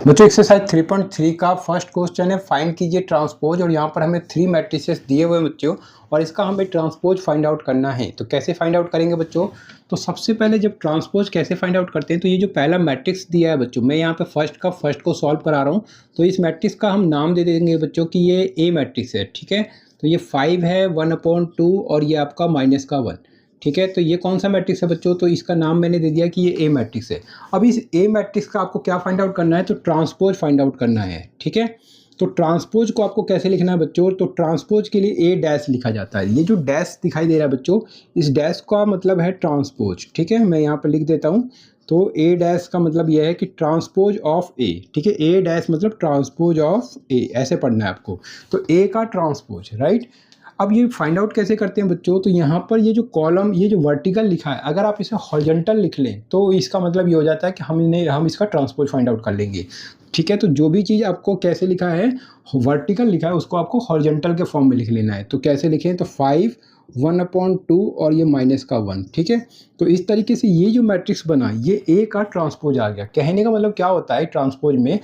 बच्चों एक्सरसाइज 3.3 का first question है, फाइंड कीजिए ट्रांसपोज। और यहाँ पर हमें 3 मैट्रिसेस दिए हुए हैं बच्चों, और इसका हमें ट्रांसपोज फाइंड आउट करना है। तो कैसे फाइंड आउट करेंगे बच्चों? तो सबसे पहले जब ट्रांसपोज कैसे फाइंड आउट करते हैं, तो ये जो पहला मैट्रिक्स दिया है बच्चों, मैं यहाँ पे फर्स्ट को सॉल्व करा रहा हूँ। तो इस मैट्रिक्स का हम नाम दे देंगे बच्चों कि ये ए मैट्रिक्स है, ठीक है। तो ये 5 है, 1/2 और ये आपका -1, ठीक है। तो ये कौन सा मैट्रिक्स है बच्चों? तो इसका नाम मैंने दे दिया कि ये ए मैट्रिक्स है। अब इस ए मैट्रिक्स का आपको क्या फाइंड आउट करना है? तो ट्रांसपोज फाइंड आउट करना है, ठीक है। तो ट्रांसपोज को आपको कैसे लिखना है बच्चों? तो ट्रांसपोज के लिए ए डैश लिखा जाता है। ये जो डैश दिखाई दे रहा है बच्चों, इस डैश का मतलब है ट्रांसपोज, ठीक है। मैं यहाँ पर लिख देता हूँ। तो ए डैश का मतलब यह है कि ट्रांसपोज ऑफ ए, ठीक है। ए डैश मतलब ट्रांसपोज ऑफ ए, ऐसे पढ़ना है आपको। तो ए का ट्रांसपोज, राइट। अब ये फाइंड आउट कैसे करते हैं बच्चों? तो यहाँ पर ये जो कॉलम, ये जो वर्टिकल लिखा है, अगर आप इसे हॉरिजॉन्टल लिख लें तो इसका मतलब ये हो जाता है कि हम इसका ट्रांसपोज फाइंड आउट कर लेंगे, ठीक है। तो जो भी चीज़ आपको कैसे लिखा है, वर्टिकल लिखा है, उसको आपको हॉरिजॉन्टल के फॉर्म में लिख लेना है। तो कैसे लिखें? तो 5, 1/2 और ये -1, ठीक है। तो इस तरीके से ये जो मैट्रिक्स बना, ये ए का ट्रांसपोज आ गया। कहने का मतलब क्या होता है ट्रांसपोज में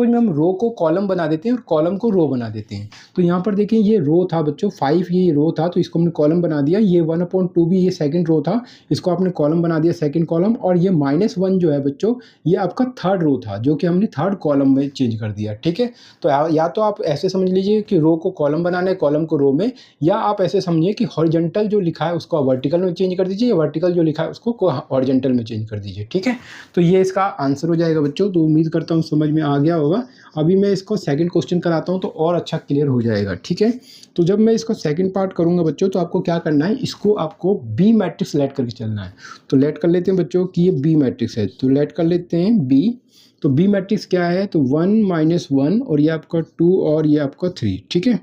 हम रो को कॉलम बना देते हैं और कॉलम को रो बना देते हैं। तो यहाँ पर देखिए, ये रो था बच्चों, 5 ये रो था, तो इसको हमने कॉलम बना दिया। ये 1/2 भी ये सेकंड रो था, इसको आपने कॉलम बना दिया, सेकंड कॉलम। और ये -1 जो है बच्चों, ये आपका थर्ड रो था, जो कि हमने थर्ड कॉलम में चेंज कर दिया, ठीक है। तो या तो आप ऐसे समझ लीजिए कि रो को कॉलम बनाना है, कॉलम को रो में, या आप ऐसे समझिए कि हॉरिजॉन्टल जो लिखा है उसको वर्टिकल में चेंज कर दीजिए, या वर्टिकल जो लिखा है उसको हॉरिजॉन्टल में चेंज कर दीजिए, ठीक है। तो ये इसका आंसर हो जाएगा बच्चों। तो उम्मीद करता हूँ समझ में आ गया होगा। अभी मैं इसको सेकंड क्वेश्चन कराता हूँ तो और अच्छा क्लियर हो जाएगा, ठीक है। तो जब मैं इसको सेकंड पार्ट करूँगा बच्चों, तो आपको क्या करना है, इसको आपको बी मैट्रिक्स लेट करके चलना है। तो लेट कर लेते हैं बच्चों कि ये बी मैट्रिक्स है, तो लेट कर लेते हैं बी। तो बी मैट्रिक्स क्या है? तो 1 -1 और ये आपका 2 और ये आपका 3, ठीक है।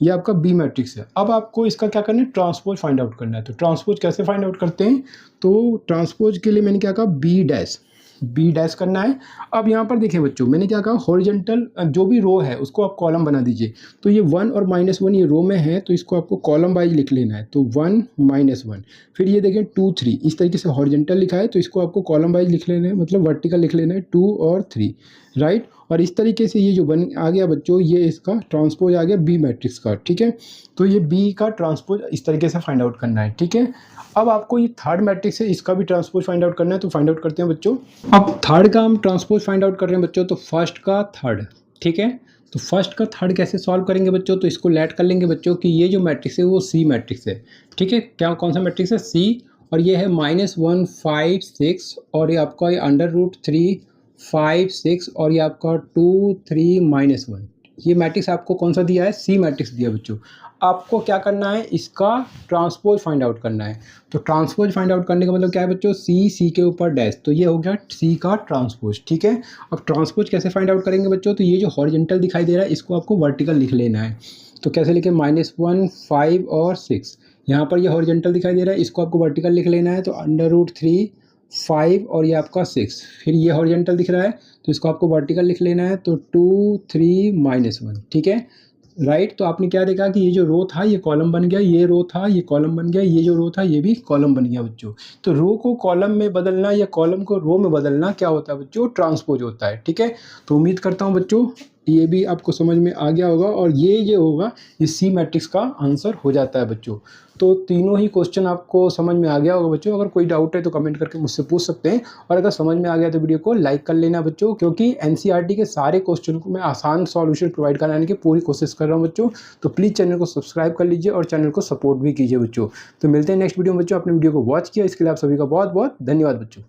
ये आपका बी मैट्रिक्स है। अब आपको इसका क्या करना है? ट्रांसपोज फाइंड आउट करना है। तो ट्रांसपोज कैसे फाइंड आउट करते हैं? तो ट्रांसपोज के लिए मैंने क्या कहा, बी डैश करना है। अब यहाँ पर देखिए बच्चों, मैंने क्या कहा, हॉरिजॉन्टल जो भी रो है उसको आप कॉलम बना दीजिए। तो ये 1 और -1 ये रो में है, तो इसको आपको कॉलम वाइज लिख लेना है। तो 1 -1, फिर ये देखें 2 3, इस तरीके से हॉरिजॉन्टल लिखा है, तो इसको आपको कॉलम वाइज लिख लेना है, मतलब वर्टिकल लिख लेना है, 2 और 3, राइट। और इस तरीके से ये जो बन आ गया बच्चों, ये इसका ट्रांसपोज आ गया बी मैट्रिक्स का, ठीक है। तो ये बी का ट्रांसपोज इस तरीके से फाइंड आउट करना है, ठीक है। अब आपको ये थर्ड मैट्रिक्स है, इसका भी ट्रांसपोज फाइंड आउट करना है। तो फाइंड आउट करते हैं बच्चों। अब थर्ड का हम ट्रांसपोज फाइंड आउट कर रहे हैं बच्चों, तो फर्स्ट का थर्ड, ठीक है। तो फर्स्ट का थर्ड कैसे सॉल्व करेंगे बच्चों? तो इसको लेट कर लेंगे बच्चों कि ये जो मैट्रिक्स है वो सी मैट्रिक्स है, ठीक है। क्या कौन सा मैट्रिक्स है? सी। और ये है -1 5 6 और ये आपका ये √3 5 6 और ये आपका 2 3 -1। ये मैट्रिक्स आपको कौन सा दिया है? सी मैट्रिक्स दिया बच्चों। आपको क्या करना है? इसका ट्रांसपोज फाइंड आउट करना है। तो ट्रांसपोज फाइंड आउट करने का मतलब क्या है बच्चों? सी के ऊपर डैश, तो ये हो गया सी का ट्रांसपोज, ठीक है। अब ट्रांसपोज कैसे फाइंड आउट करेंगे बच्चों? तो ये जो हॉरिजॉन्टल दिखाई दे रहा है, इसको आपको वर्टिकल लिख लेना है। तो कैसे लिखें? -1 5 और 6, यहाँ पर ये हॉरिजॉन्टल दिखाई दे रहा है, इसको आपको वर्टिकल लिख लेना है। तो √3 5 और ये आपका 6, फिर ये हॉरिजॉन्टल दिख रहा है, तो इसको आपको वर्टिकल लिख लेना है। तो 2 3 -1, ठीक है, राइट। तो आपने क्या देखा कि ये जो रो था ये कॉलम बन गया, ये रो था ये कॉलम बन गया, ये जो रो था ये भी कॉलम बन गया बच्चों। तो रो को कॉलम में बदलना या कॉलम को रो में बदलना क्या होता है बच्चों? ट्रांसपोज होता है, ठीक है। तो उम्मीद करता हूँ बच्चों ये भी आपको समझ में आ गया होगा, और ये होगा, ये सी मैट्रिक्स का आंसर हो जाता है बच्चों। तो तीनों ही क्वेश्चन आपको समझ में आ गया होगा बच्चों। अगर कोई डाउट है तो कमेंट करके मुझसे पूछ सकते हैं, और अगर समझ में आ गया तो वीडियो को लाइक कर लेना बच्चों, क्योंकि एनसीईआरटी के सारे क्वेश्चन को मैं आसान सॉल्यूशन प्रोवाइड कराने की पूरी कोशिश कर रहा हूँ बच्चों। तो प्लीज़ चैनल को सब्सक्राइब कर लीजिए और चैनल को सपोर्ट भी कीजिए बच्चों। तो मिलते हैं नेक्स्ट वीडियो में बच्चों। अपने वीडियो को वॉच किया इसके लिए आप सभी का बहुत बहुत धन्यवाद बच्चों।